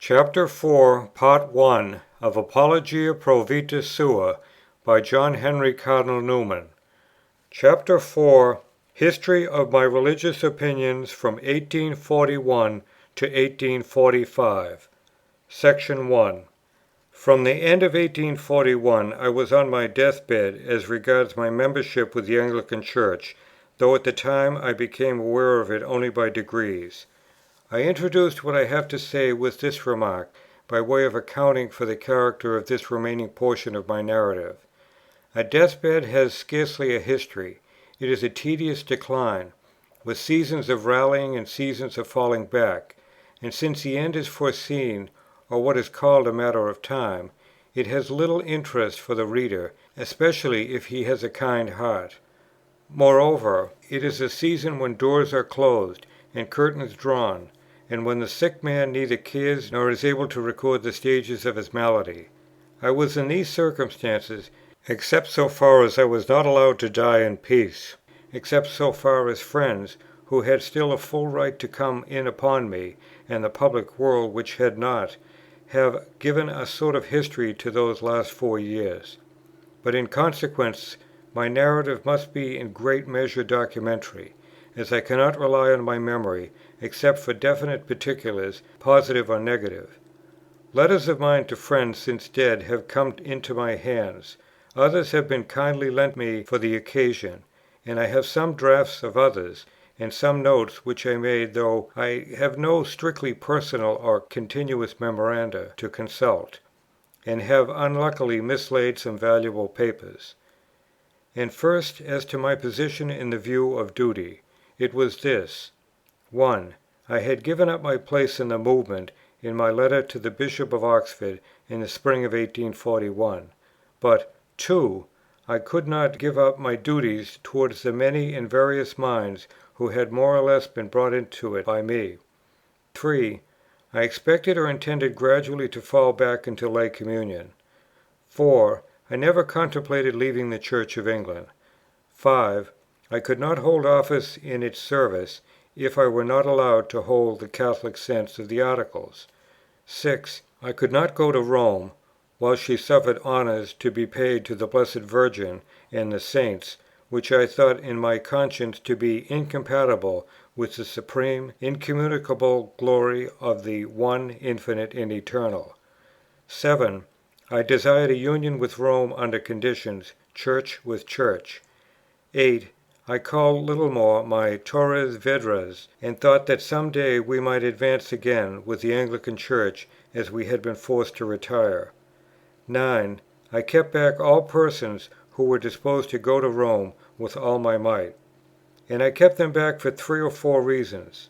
Chapter 4, Part 1 of Apologia Pro Vita Sua by John Henry Cardinal Newman. Chapter 4, History of my religious opinions from 1841 to 1845. Section 1. From the end of 1841 I was on my deathbed as regards my membership with the Anglican Church, though at the time I became aware of it only by degrees. I introduced what I have to say with this remark, by way of accounting for the character of this remaining portion of my narrative. A deathbed has scarcely a history; it is a tedious decline, with seasons of rallying and seasons of falling back; and since the end is foreseen, or what is called a matter of time, it has little interest for the reader, especially if he has a kind heart. Moreover, it is a season when doors are closed and curtains drawn, and when the sick man neither cares nor is able to record the stages of his malady. I was in these circumstances, except so far as I was not allowed to die in peace, except so far as friends, who had still a full right to come in upon me, and the public world which had not, have given a sort of history to those last 4 years. But in consequence my narrative must be in great measure documentary, as I cannot rely on my memory, except for definite particulars, positive or negative. Letters of mine to friends since dead have come into my hands; others have been kindly lent me for the occasion; and I have some drafts of others, and some notes which I made, though I have no strictly personal or continuous memoranda to consult, and have unluckily mislaid some valuable papers. And first, as to my position in the view of duty, it was this: 1. I had given up my place in the Movement in my letter to the Bishop of Oxford in the spring of 1841; but 2. I could not give up my duties towards the many and various minds who had more or less been brought into it by me; 3. I expected or intended gradually to fall back into lay communion; 4. I never contemplated leaving the Church of England; 5. I could not hold office in its service, if I were not allowed to hold the Catholic sense of the Articles; 6. I could not go to Rome, while she suffered honours to be paid to the Blessed Virgin and the Saints, which I thought in my conscience to be incompatible with the supreme, incommunicable glory of the One, Infinite, and Eternal; 7. I desired a union with Rome under conditions, Church with Church; 8. I called Littlemore my Torres Vedras, and thought that some day we might advance again with the Anglican Church as we had been forced to retire; 9. I kept back all persons who were disposed to go to Rome with all my might; and I kept them back for 3 or 4 reasons: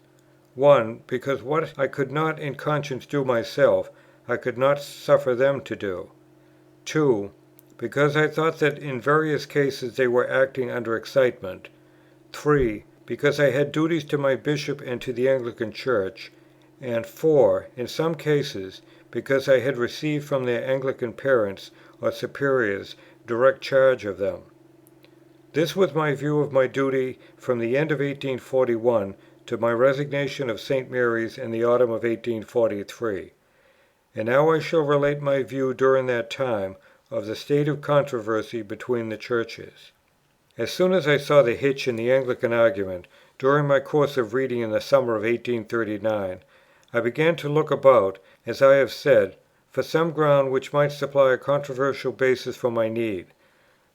1. Because what I could not in conscience do myself, I could not suffer them to do; 2. Because I thought that in various cases they were acting under excitement; 3. Because I had duties to my Bishop and to the Anglican Church; and 4. In some cases, because I had received from their Anglican parents or superiors direct charge of them. This was my view of my duty from the end of 1841 to my resignation of St. Mary's in the autumn of 1843. And now I shall relate my view during that time of the state of controversy between the Churches. As soon as I saw the hitch in the Anglican argument, during my course of reading in the summer of 1839, I began to look about, as I have said, for some ground which might supply a controversial basis for my need.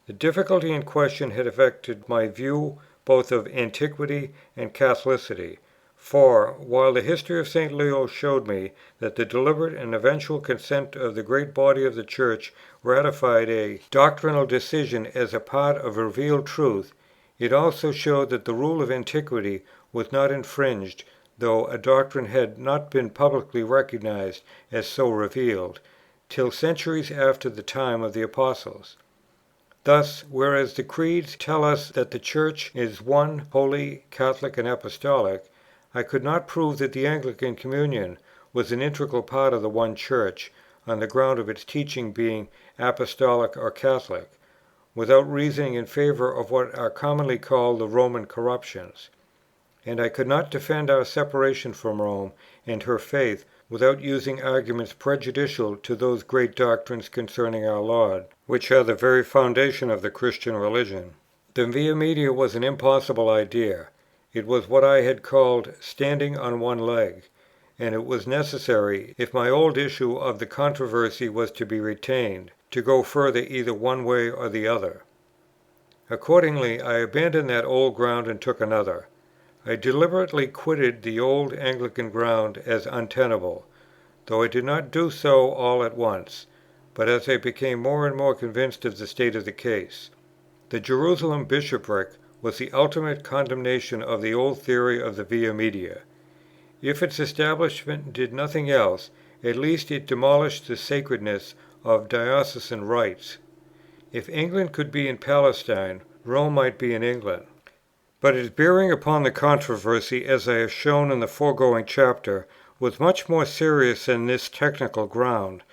The difficulty in question had affected my view both of Antiquity and Catholicity; for, while the history of St. Leo showed me that the deliberate and eventual consent of the great body of the Church ratified a doctrinal decision as a part of revealed truth, it also showed that the rule of Antiquity was not infringed, though a doctrine had not been publicly recognized as so revealed, till centuries after the time of the Apostles. Thus, whereas the Creeds tell us that the Church is one, holy, Catholic, and Apostolic, I could not prove that the Anglican Communion was an integral part of the one Church, on the ground of its teaching being Apostolic or Catholic, without reasoning in favour of what are commonly called the Roman corruptions; and I could not defend our separation from Rome and her faith without using arguments prejudicial to those great doctrines concerning our Lord, which are the very foundation of the Christian religion. The Via Media was an impossible idea. It was what I had called standing on one leg, and it was necessary, if my old issue of the controversy was to be retained, to go further either one way or the other. Accordingly, I abandoned that old ground and took another. I deliberately quitted the old Anglican ground as untenable, though I did not do so all at once, but as I became more and more convinced of the state of the case. The Jerusalem Bishopric was the ultimate condemnation of the old theory of the Via Media. If its establishment did nothing else, at least it demolished the sacredness of diocesan rights. If England could be in Palestine, Rome might be in England. But its bearing upon the controversy, as I have shown in the foregoing chapter, was much more serious than this technical ground.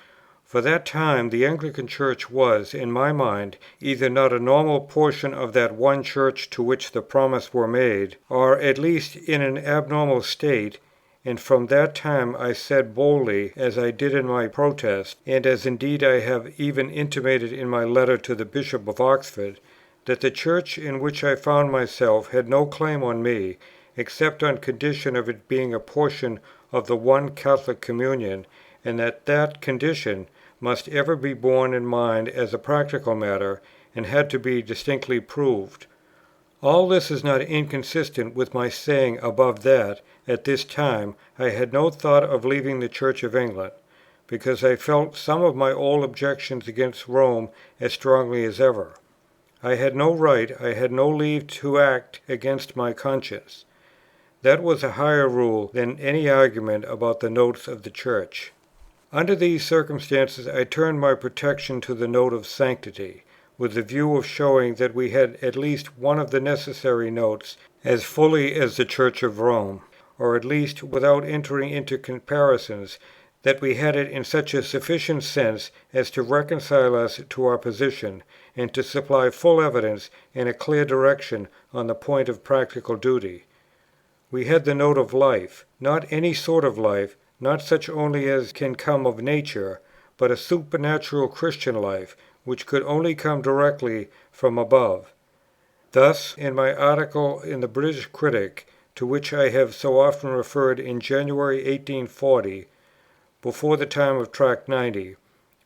For that time the Anglican Church was, in my mind, either not a normal portion of that one Church to which the promise were made, or at least in an abnormal state, and from that time I said boldly, as I did in my protest, and as indeed I have even intimated in my letter to the Bishop of Oxford, that the Church in which I found myself had no claim on me, except on condition of it being a portion of the one Catholic communion, and that condition must ever be borne in mind as a practical matter, and had to be distinctly proved. All this is not inconsistent with my saying above that, at this time, I had no thought of leaving the Church of England, because I felt some of my old objections against Rome as strongly as ever. I had no right, I had no leave to act against my conscience. That was a higher rule than any argument about the Notes of the Church. Under these circumstances I turned my protection to the Note of Sanctity, with the view of showing that we had at least one of the necessary Notes as fully as the Church of Rome, or at least, without entering into comparisons, that we had it in such a sufficient sense as to reconcile us to our position, and to supply full evidence and a clear direction on the point of practical duty. We had the Note of life, not any sort of life, not such only as can come of nature, but a supernatural Christian life, which could only come directly from above. Thus, in my article in the British Critic, to which I have so often referred in January 1840, before the time of Tract 90,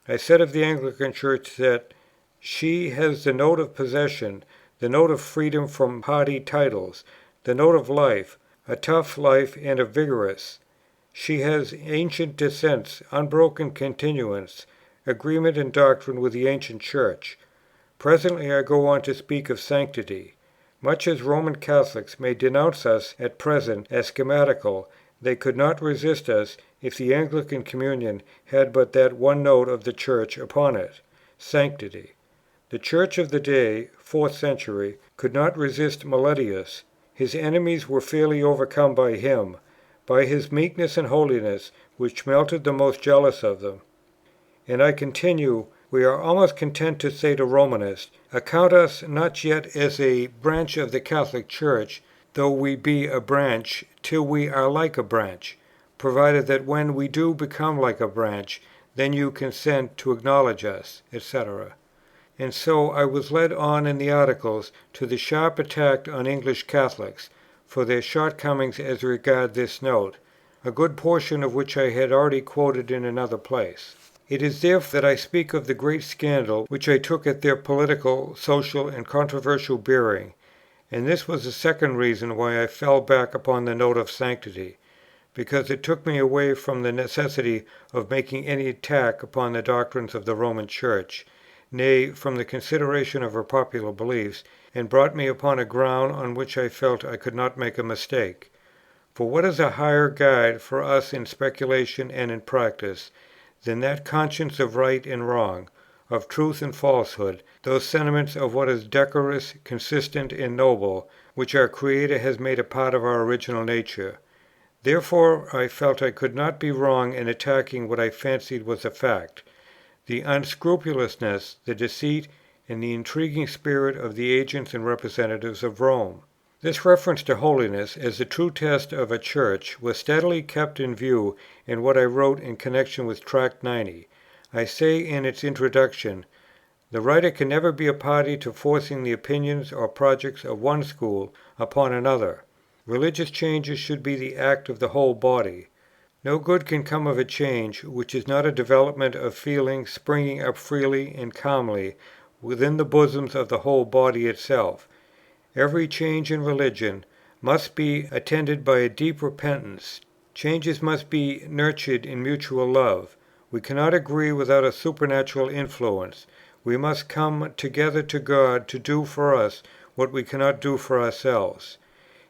I said of the Anglican Church that she has the note of possession, the note of freedom from party titles, the note of life, a tough life and a vigorous. She has ancient descents, unbroken continuance, agreement in doctrine with the ancient Church. Presently I go on to speak of sanctity. Much as Roman Catholics may denounce us at present as schismatical, they could not resist us if the Anglican communion had but that one note of the Church upon it, sanctity. The Church of the day, 4th century, could not resist Meletius. His enemies were fairly overcome by him, by his meekness and holiness, which melted the most jealous of them. And I continue, we are almost content to say to Romanists, account us not yet as a branch of the Catholic Church, though we be a branch, till we are like a branch, provided that when we do become like a branch, then you consent to acknowledge us, etc. And so I was led on in the Articles to the sharp attack on English Catholics, for their shortcomings as regards this note, a good portion of which I had already quoted in another place. It is therefore that I speak of the great scandal which I took at their political, social, and controversial bearing, and this was the second reason why I fell back upon the note of sanctity, because it took me away from the necessity of making any attack upon the doctrines of the Roman Church, nay, from the consideration of her popular beliefs, and brought me upon a ground on which I felt I could not make a mistake. For what is a higher guide for us in speculation and in practice, than that conscience of right and wrong, of truth and falsehood, those sentiments of what is decorous, consistent, and noble, which our Creator has made a part of our original nature? Therefore I felt I could not be wrong in attacking what I fancied was a fact, the unscrupulousness, the deceit, and the intriguing spirit of the agents and representatives of Rome. This reference to holiness as the true test of a Church was steadily kept in view in what I wrote in connection with Tract 90. I say in its introduction, "The writer can never be a party to forcing the opinions or projects of one school upon another. Religious changes should be the act of the whole body. No good can come of a change which is not a development of feeling springing up freely and calmly within the bosoms of the whole body itself. Every change in religion must be attended by a deep repentance. Changes must be nurtured in mutual love. We cannot agree without a supernatural influence. We must come together to God to do for us what we cannot do for ourselves."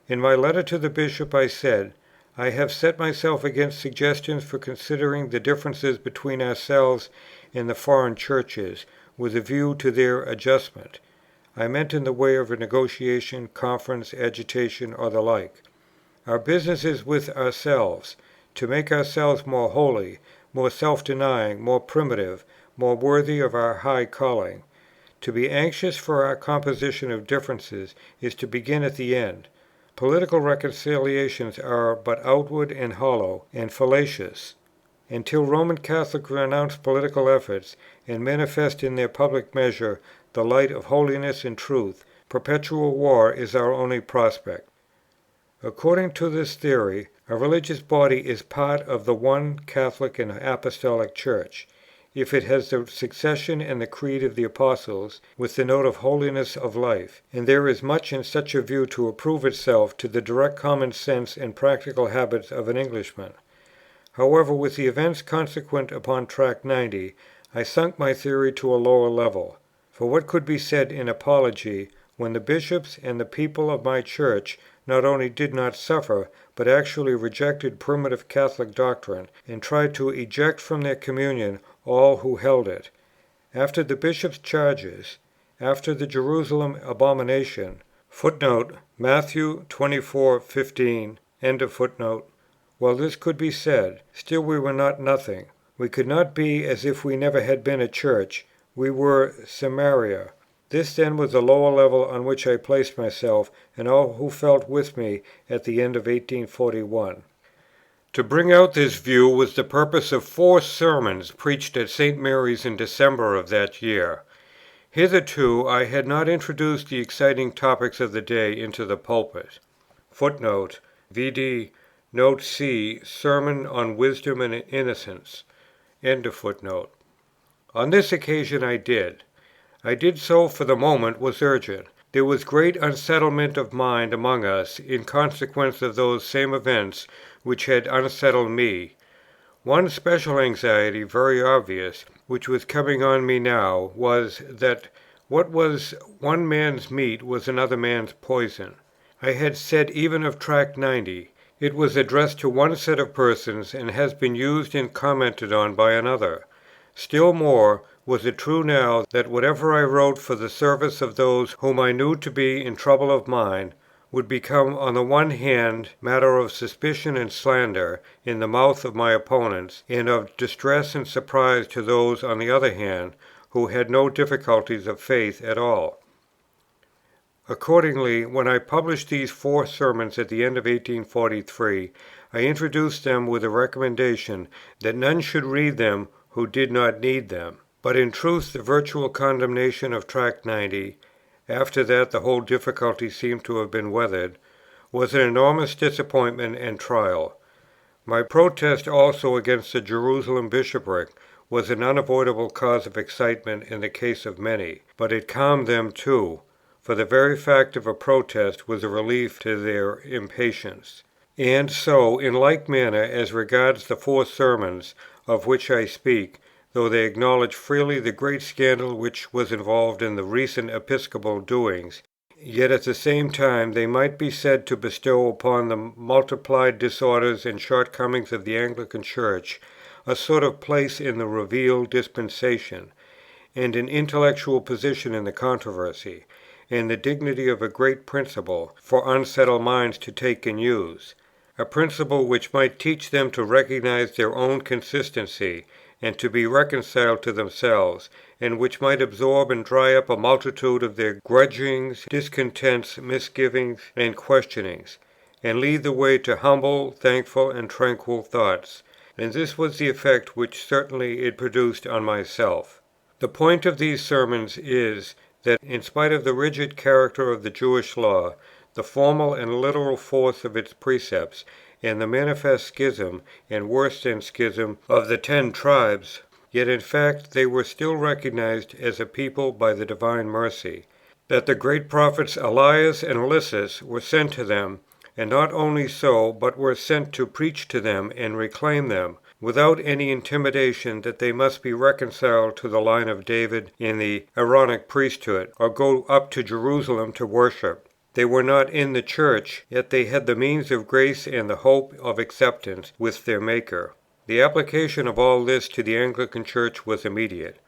In my letter to the Bishop I said, "I have set myself against suggestions for considering the differences between ourselves and the foreign Churches, with a view to their adjustment." I meant in the way of a negotiation, conference, agitation, or the like. Our business is with ourselves, to make ourselves more holy, more self-denying, more primitive, more worthy of our high calling. To be anxious for our composition of differences is to begin at the end. Political reconciliations are but outward and hollow and fallacious. Until Roman Catholics renounce political efforts, and manifest in their public measure the light of holiness and truth, perpetual war is our only prospect. According to this theory, a religious body is part of the one Catholic and Apostolic Church, if it has the succession and the creed of the Apostles, with the note of holiness of life; and there is much in such a view to approve itself to the direct common sense and practical habits of an Englishman. However, with the events consequent upon Tract 90, I sunk my theory to a lower level. For what could be said in apology, when the Bishops and the people of my Church not only did not suffer, but actually rejected primitive Catholic doctrine, and tried to eject from their communion all who held it? After the Bishop's charges, after the Jerusalem abomination, Matthew 24:15. While this could be said, still we were not nothing. We could not be as if we never had been a Church. We were Samaria. This then was the lower level on which I placed myself and all who felt with me at the end of 1841. To bring out this view was the purpose of 4 sermons preached at St. Mary's in December of that year. Hitherto I had not introduced the exciting topics of the day into the pulpit. Vide Note C, Sermon on Wisdom and Innocence. On this occasion I did. I did so for the moment was urgent. There was great unsettlement of mind among us in consequence of those same events which had unsettled me. One special anxiety, very obvious, which was coming on me now, was, that what was one man's meat was another man's poison. I had said even of Tract 90, it was addressed to one set of persons, and has been used and commented on by another. Still more was it true now, that whatever I wrote for the service of those whom I knew to be in trouble of mind, would become on the one hand matter of suspicion and slander in the mouth of my opponents, and of distress and surprise to those on the other hand who had no difficulties of faith at all. Accordingly, when I published these 4 sermons at the end of 1843, I introduced them with a recommendation that none should read them who did not need them. But in truth the virtual condemnation of Tract 90, after that the whole difficulty seemed to have been weathered, was an enormous disappointment and trial. My protest also against the Jerusalem bishopric was an unavoidable cause of excitement in the case of many, but it calmed them too, for the very fact of a protest was a relief to their impatience. And so, in like manner, as regards the 4 sermons of which I speak, though they acknowledge freely the great scandal which was involved in the recent Episcopal doings, yet at the same time they might be said to bestow upon the multiplied disorders and shortcomings of the Anglican Church a sort of place in the revealed dispensation, and an intellectual position in the controversy, and the dignity of a great principle for unsettled minds to take and use. a principle which might teach them to recognize their own consistency, and to be reconciled to themselves, and which might absorb and dry up a multitude of their grudgings, discontents, misgivings, and questionings, and lead the way to humble, thankful, and tranquil thoughts. And this was the effect which certainly it produced on myself. The point of these sermons is, that, in spite of the rigid character of the Jewish law, the formal and literal force of its precepts, and the manifest schism, and worse than schism, of the 10 tribes, yet in fact they were still recognized as a people by the divine mercy; that the great prophets Elias and Elisus were sent to them, and not only so, but were sent to preach to them and reclaim them, without any intimation that they must be reconciled to the line of David in the Aaronic priesthood, or go up to Jerusalem to worship. They were not in the Church, yet they had the means of grace and the hope of acceptance with their Maker. The application of all this to the Anglican Church was immediate.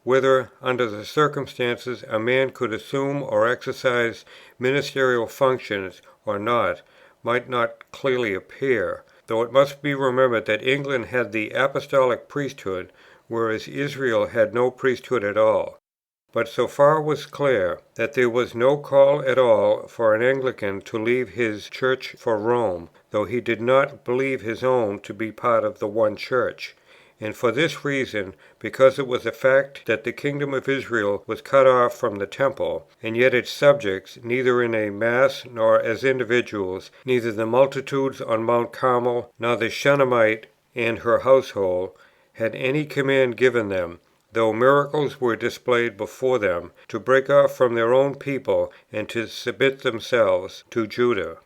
Whether, under the circumstances, a man could assume or exercise ministerial functions or not, might not clearly appear, though it must be remembered that England had the Apostolic priesthood, whereas Israel had no priesthood at all. But so far was clear, that there was no call at all for an Anglican to leave his Church for Rome, though he did not believe his own to be part of the one Church. And for this reason, because it was a fact that the kingdom of Israel was cut off from the Temple, and yet its subjects, neither in a mass nor as individuals, neither the multitudes on Mount Carmel, nor the Shunammite and her household, had any command given them, though miracles were displayed before them, to break off from their own people and to submit themselves to Judah.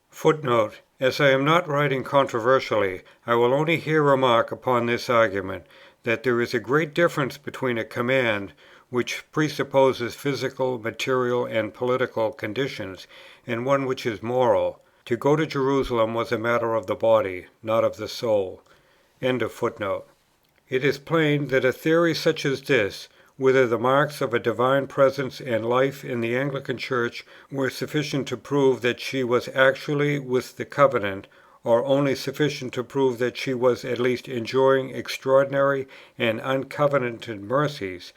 Footnote: as I am not writing controversially, I will only here remark upon this argument, that there is a great difference between a command, which presupposes physical, material, and political conditions, and one which is moral. To go to Jerusalem was a matter of the body, not of the soul. End of footnote. It is plain that a theory such as this, whether the marks of a divine presence and life in the Anglican Church were sufficient to prove that she was actually with the covenant, or only sufficient to prove that she was at least enjoying extraordinary and uncovenanted mercies,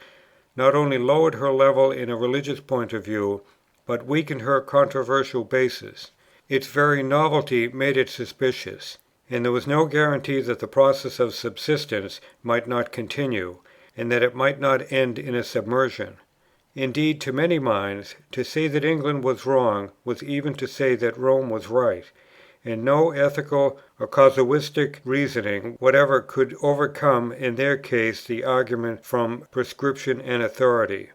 not only lowered her level in a religious point of view, but weakened her controversial basis. Its very novelty made it suspicious, and there was no guarantee that the process of subsistence might not continue, and that it might not end in a submersion. Indeed, to many minds, to say that England was wrong was even to say that Rome was right, and no ethical or casuistic reasoning whatever could overcome in their case the argument from prescription and authority.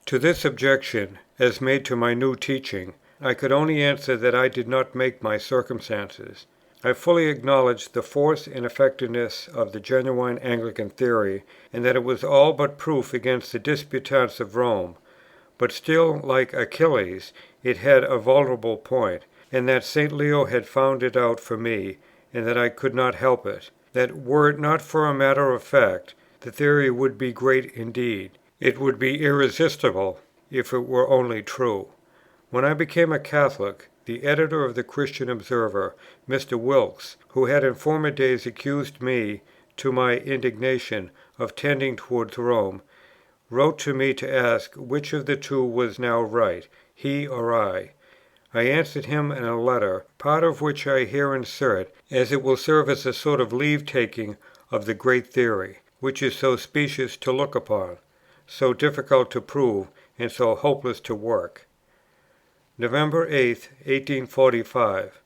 To this objection, as made to my new teaching, I could only answer that I did not make my circumstances. I fully acknowledged the force and effectiveness of the genuine Anglican theory, and that it was all but proof against the disputants of Rome; but still, like Achilles, it had a vulnerable point, and that St. Leo had found it out for me, and that I could not help it; that, were it not for a matter of fact, the theory would be great indeed. It would be irresistible, if it were only true. When I became a Catholic, the editor of the Christian Observer, Mr. Wilkes, who had in former days accused me, to my indignation, of tending towards Rome, wrote to me to ask which of the two was now right, he or I. I answered him in a letter, part of which I here insert, as it will serve as a sort of leave-taking of the great theory, which is so specious to look upon, so difficult to prove, and so hopeless to work. November 8, 1845.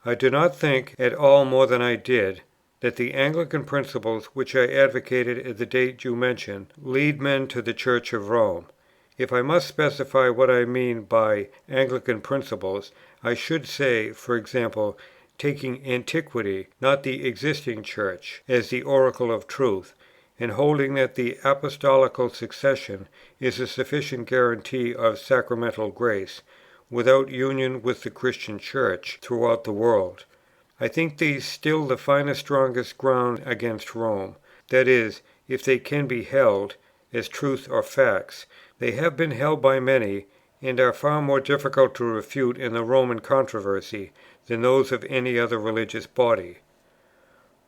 I do not think, at all more than I did, that the Anglican principles which I advocated at the date you mention lead men to the Church of Rome. If I must specify what I mean by Anglican principles, I should say, for example, taking Antiquity, not the existing Church, as the oracle of truth, and holding that the apostolical succession is a sufficient guarantee of sacramental grace, without union with the Christian Church throughout the world. I think these still the finest, strongest ground against Rome, that is, if they can be held, as truth or facts. They have been held by many, and are far more difficult to refute in the Roman controversy, than those of any other religious body.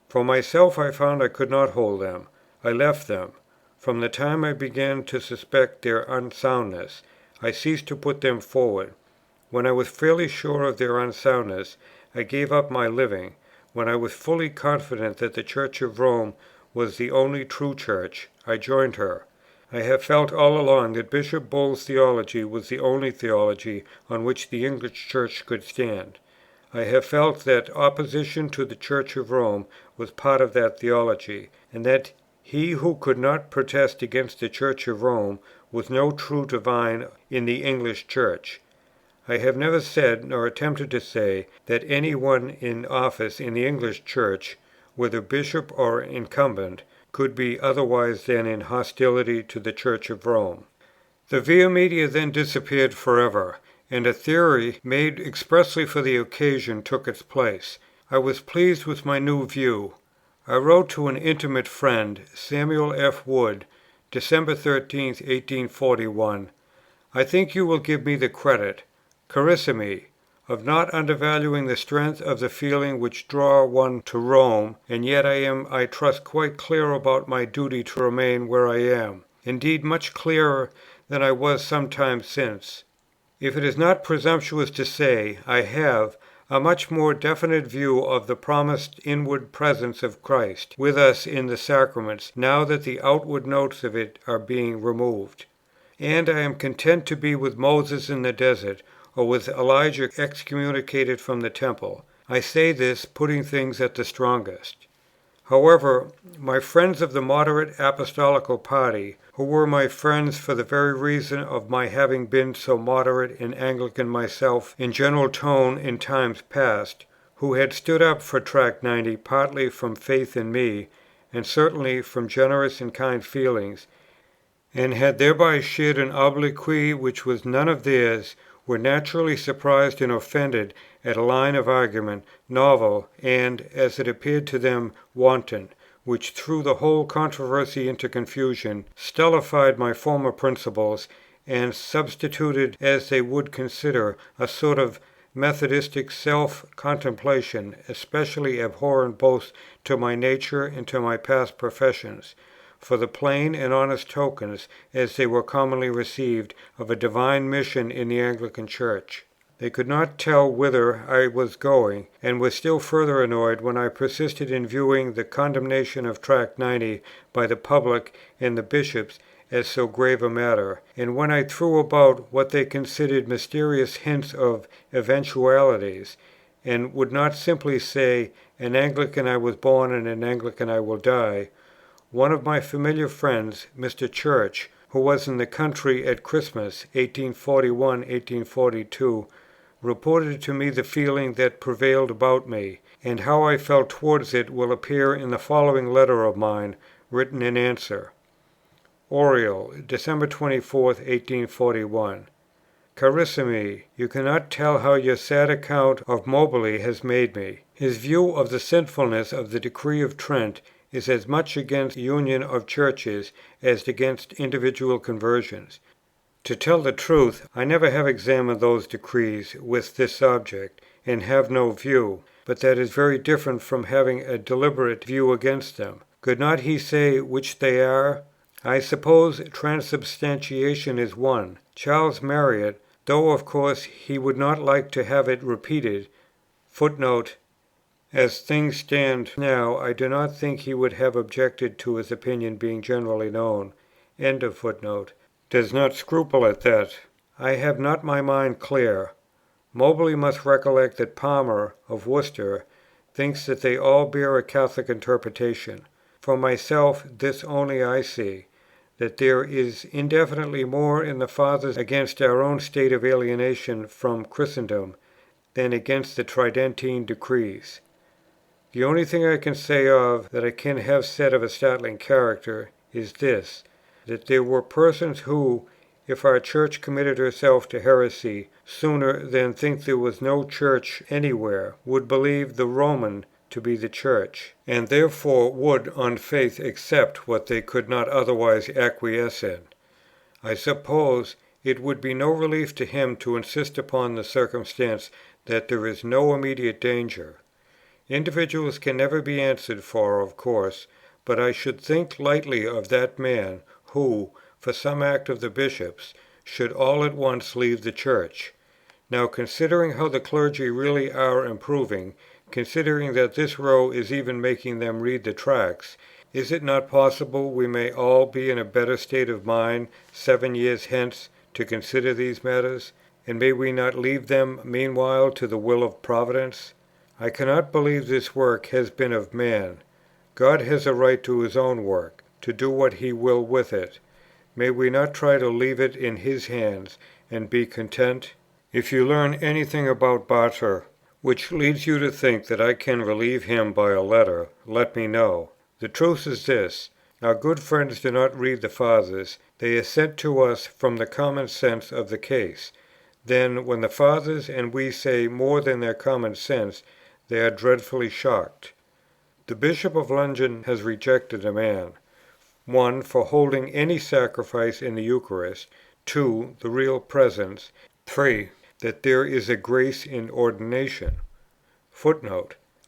For myself, I found I could not hold them. I left them. From the time I began to suspect their unsoundness, I ceased to put them forward. When I was fairly sure of their unsoundness, I gave up my living. When I was fully confident that the Church of Rome was the only true Church, I joined her. I have felt all along that Bishop Bull's theology was the only theology on which the English Church could stand. I have felt that opposition to the Church of Rome was part of that theology, and that he who could not protest against the Church of Rome was no true divine in the English Church. I have never said, nor attempted to say, that any one in office in the English Church, whether bishop or incumbent, could be otherwise than in hostility to the Church of Rome. The Via Media then disappeared forever, and a theory made expressly for the occasion took its place. I was pleased with my new view. I wrote to an intimate friend, Samuel F. Wood, December 13, 1841, "I think you will give me the credit, carissimi, of not undervaluing the strength of the feeling which draw one to Rome, and yet I am, I trust, quite clear about my duty to remain where I am, indeed much clearer than I was some time since. If it is not presumptuous to say, I have a much more definite view of the promised inward presence of Christ with us in the sacraments, now that the outward notes of it are being removed. And I am content to be with Moses in the desert, or with Elijah excommunicated from the temple. I say this, putting things at the strongest. However, my friends of the moderate apostolical party, who were my friends for the very reason of my having been so moderate and Anglican myself in general tone in times past, who had stood up for Tract 90 partly from faith in me, and certainly from generous and kind feelings, and had thereby shared an obloquy which was none of theirs, were naturally surprised and offended at a line of argument, novel, and, as it appeared to them, wanton, which threw the whole controversy into confusion, stultified my former principles, and substituted, as they would consider, a sort of Methodistic self-contemplation, especially abhorrent both to my nature and to my past professions, for the plain and honest tokens, as they were commonly received, of a divine mission in the Anglican Church. They could not tell whither I was going, and were still further annoyed when I persisted in viewing the condemnation of Tract 90 by the public and the bishops as so grave a matter, and when I threw about what they considered mysterious hints of eventualities, and would not simply say, "An Anglican I was born, and an Anglican I will die." One of my familiar friends, Mr. Church, who was in the country at Christmas, 1841-1842, reported to me the feeling that prevailed about me, and how I felt towards it will appear in the following letter of mine, written in answer. Oriel, December 24, 1841. Carissimi, you cannot tell how your sad account of Mobi has made me. His view of the sinfulness of the Decree of Trent is as much against union of churches as against individual conversions. To tell the truth, I never have examined those decrees with this object, and have no view; but that is very different from having a deliberate view against them. Could not he say which they are? I suppose transubstantiation is one. Charles Marriott, though of course he would not like to have it repeated, as things stand now, I do not think he would have objected to his opinion being generally known, does not scruple at that. I have not my mind clear. Mobi must recollect that Palmer, of Worcester, thinks that they all bear a Catholic interpretation. For myself, this only I see, that there is indefinitely more in the Fathers against our own state of alienation from Christendom, than against the Tridentine decrees. The only thing I can say of, that I can have said of a startling character, is this, that there were persons who, if our Church committed herself to heresy, sooner than think there was no Church anywhere, would believe the Roman to be the Church, and therefore would on faith accept what they could not otherwise acquiesce in. I suppose it would be no relief to him to insist upon the circumstance that there is no immediate danger. Individuals can never be answered for, of course, but I should think lightly of that man who, for some act of the Bishop's, should all at once leave the Church. Now, considering how the clergy really are improving, considering that this row is even making them read the tracts, is it not possible we may all be in a better state of mind 7 years hence to consider these matters? And may we not leave them meanwhile to the will of Providence? I cannot believe this work has been of man. God has a right to His own work, to do what He will with it. May we not try to leave it in His hands, and be content? If you learn anything about Barter, which leads you to think that I can relieve him by a letter, let me know. The truth is this: our good friends do not read the Fathers, they assent to us from the common sense of the case. Then, when the Fathers and we say more than their common sense, they are dreadfully shocked. The Bishop of London has rejected a man: 1. For holding any sacrifice in the Eucharist; 2. The real presence; 3. That there is a grace in ordination.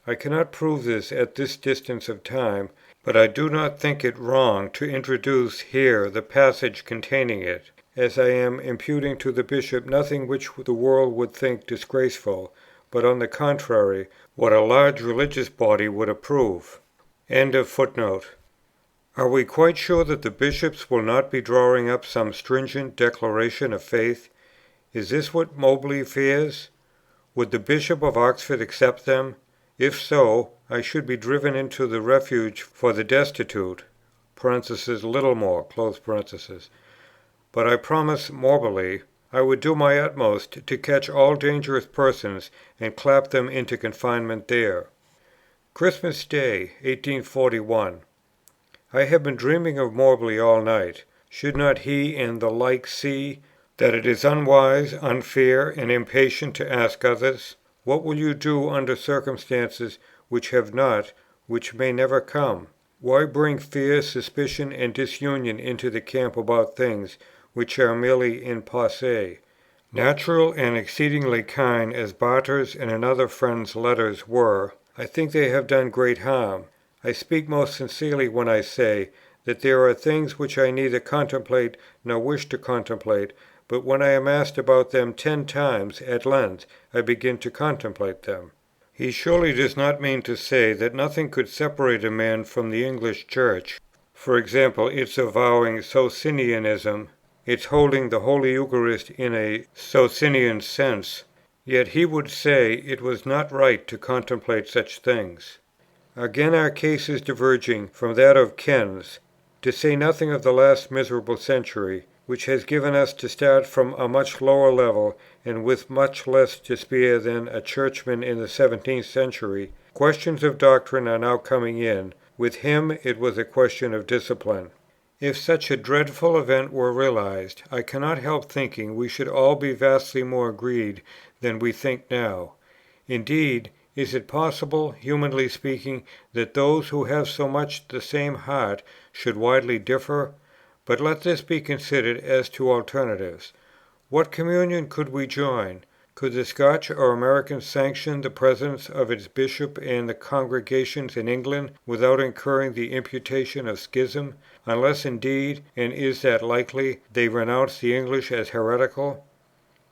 I cannot prove this at this distance of time, but I do not think it wrong to introduce here the passage containing it, as I am imputing to the Bishop nothing which the world would think disgraceful, but on the contrary, what a large religious body would approve. Are we quite sure that the Bishops will not be drawing up some stringent declaration of faith? Is this what Mobi fears? Would the Bishop of Oxford accept them? If so, I should be driven into the refuge for the destitute (Littlemore). But I promise Mobi I would do my utmost to catch all dangerous persons and clap them into confinement there. Christmas Day, 1841. I have been dreaming of Mobi all night. Should not he and the like see that it is unwise, unfair, and impatient to ask others, what will you do under circumstances which have not, which may never come? Why bring fear, suspicion, and disunion into the camp about things which are merely in posse? Natural and exceedingly kind as Barter's and another friend's letters were, I think they have done great harm. I speak most sincerely when I say, that there are things which I neither contemplate nor wish to contemplate, but when I am asked about them 10 times, at length I begin to contemplate them. He surely does not mean to say that nothing could separate a man from the English Church, e.g. its avowing Socinianism, its holding the Holy Eucharist in a Socinian sense, yet he would say it was not right to contemplate such things. Again, our case is diverging from that of Ken's, to say nothing of the last miserable century, which has given us to start from a much lower level and with much less to spare than a Churchman in the 17th century. Questions of doctrine are now coming in; with him it was a question of discipline. If such a dreadful event were realized, I cannot help thinking we should all be vastly more agreed than we think now. Indeed, is it possible, humanly speaking, that those who have so much the same heart should widely differ? But let this be considered as to alternatives. What communion could we join? Could the Scotch or American sanction the presence of its Bishop and the congregations in England without incurring the imputation of schism, unless indeed, and is that likely, they renounce the English as heretical?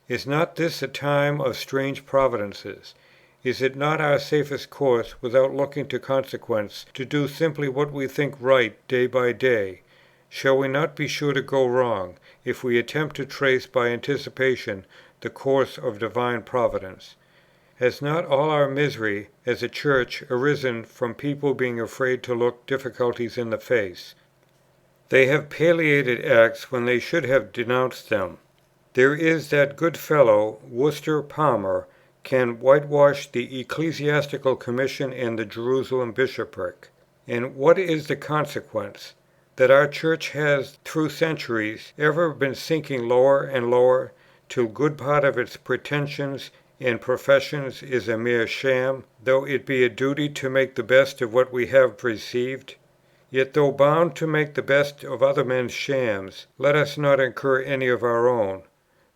Is not this a time of strange providences? Is it not our safest course, without looking to consequence, to do simply what we think right day by day? Shall we not be sure to go wrong, if we attempt to trace by anticipation the course of divine Providence? Has not all our misery as a Church arisen from people being afraid to look difficulties in the face? They have palliated acts when they should have denounced them. There is that good fellow, Worcester Palmer, can whitewash the Ecclesiastical Commission and the Jerusalem Bishopric. And what is the consequence? That our Church has, through centuries, ever been sinking lower and lower, till good part of its pretensions and professions is a mere sham, though it be a duty to make the best of what we have received. Yet, though bound to make the best of other men's shams, let us not incur any of our own.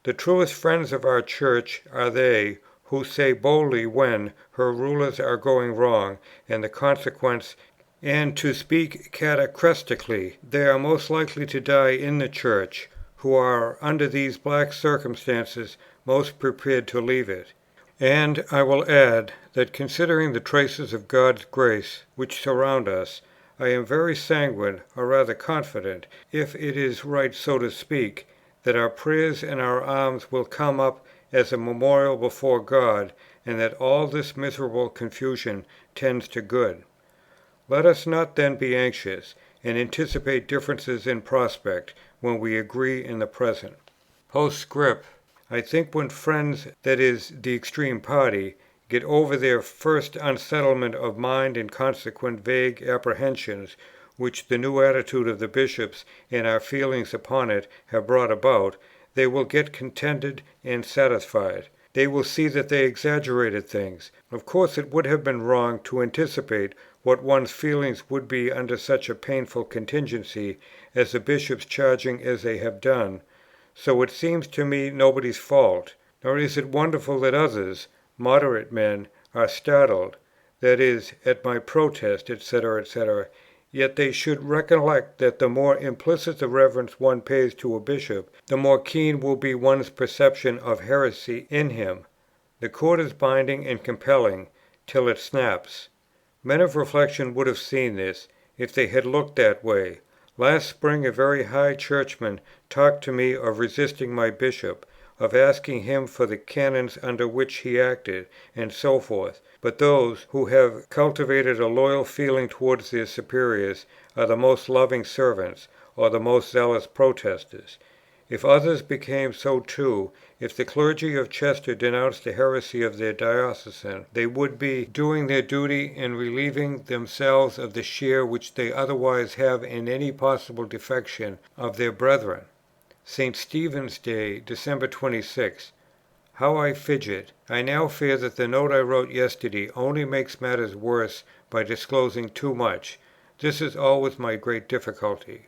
The truest friends of our Church are they, who say boldly when her rulers are going wrong, and the consequence, and, to speak catachrestically, they are most likely to die in the Church, who are, under these black circumstances, most prepared to leave it. And I will add, that considering the traces of God's grace which surround us, I am very sanguine, or rather confident, if it is right so to speak, that our prayers and our alms will come up as a memorial before God, and that all this miserable confusion tends to good. Let us not then be anxious, and anticipate differences in prospect, when we agree in the present. Postscript. I think when friends, that is, the extreme party, get over their first unsettlement of mind and consequent vague apprehensions, which the new attitude of the Bishops and our feelings upon it have brought about, they will get contented and satisfied. They will see that they exaggerated things. Of course it would have been wrong to anticipate what one's feelings would be under such a painful contingency as the Bishops charging as they have done. So it seems to me nobody's fault. Nor is it wonderful that others, moderate men, are startled, that is, at my protest, etc., etc., yet they should recollect that the more implicit the reverence one pays to a Bishop, the more keen will be one's perception of heresy in him. The cord is binding and compelling, till it snaps. Men of reflection would have seen this, if they had looked that way. Last spring a very high churchman talked to me of resisting my Bishop, of asking him for the canons under which he acted, and so forth. But those, who have cultivated a loyal feeling towards their superiors, are the most loving servants, or the most zealous protesters. If others became so too, if the clergy of Chester denounced the heresy of their diocesan, they would be doing their duty in relieving themselves of the share which they otherwise have in any possible defection of their brethren. St. Stephen's Day, December 26. How I fidget! I now fear that the note I wrote yesterday only makes matters worse by disclosing too much. This is always my great difficulty.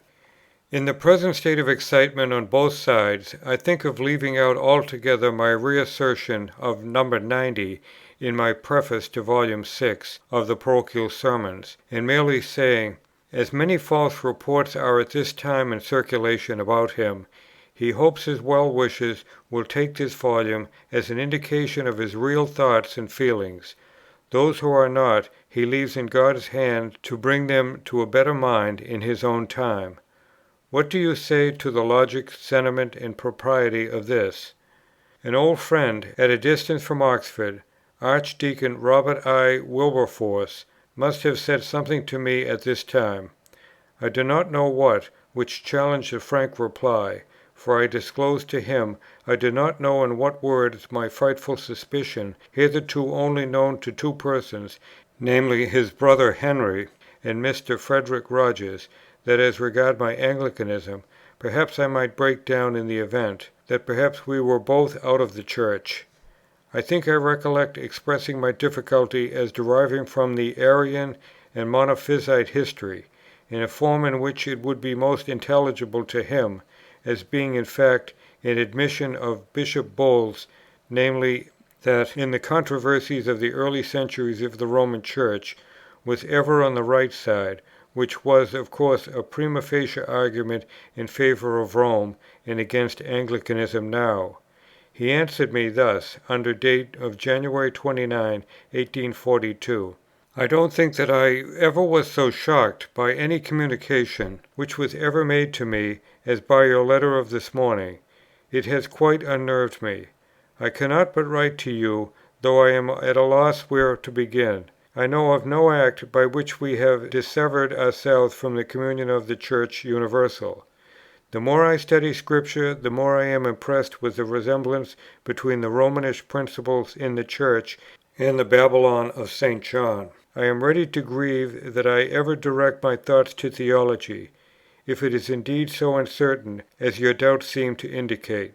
In the present state of excitement on both sides, I think of leaving out altogether my reassertion of number 90 in my preface to Volume 6 of the Parochial Sermons, and merely saying, as many false reports are at this time in circulation about him, he hopes his well-wishers will take this volume as an indication of his real thoughts and feelings. Those who are not, he leaves in God's hand to bring them to a better mind in his own time. What do you say to the logic, sentiment, and propriety of this? An old friend, at a distance from Oxford, Archdeacon Robert I. Wilberforce, must have said something to me at this time. I do not know what, which challenged a frank reply, for I disclosed to him I did not know in what words my frightful suspicion, hitherto only known to two persons, namely his brother Henry and Mr. Frederick Rogers, that as regard my Anglicanism, perhaps I might break down in the event, that perhaps we were both out of the Church. I think I recollect expressing my difficulty as deriving from the Arian and Monophysite history, in a form in which it would be most intelligible to him, as being in fact an admission of Bishop Bull's, namely, that in the controversies of the early centuries of the Roman Church was ever on the right side, which was of course a prima facie argument in favour of Rome and against Anglicanism now. He answered me thus, under date of January 29, 1842. I don't think that I ever was so shocked by any communication which was ever made to me as by your letter of this morning. It has quite unnerved me. I cannot but write to you, though I am at a loss where to begin. I know of no act by which we have dissevered ourselves from the communion of the Church universal. The more I study Scripture, the more I am impressed with the resemblance between the Romanish principles in the Church and the Babylon of St. John. I am ready to grieve that I ever direct my thoughts to theology, if it is indeed so uncertain as your doubts seem to indicate.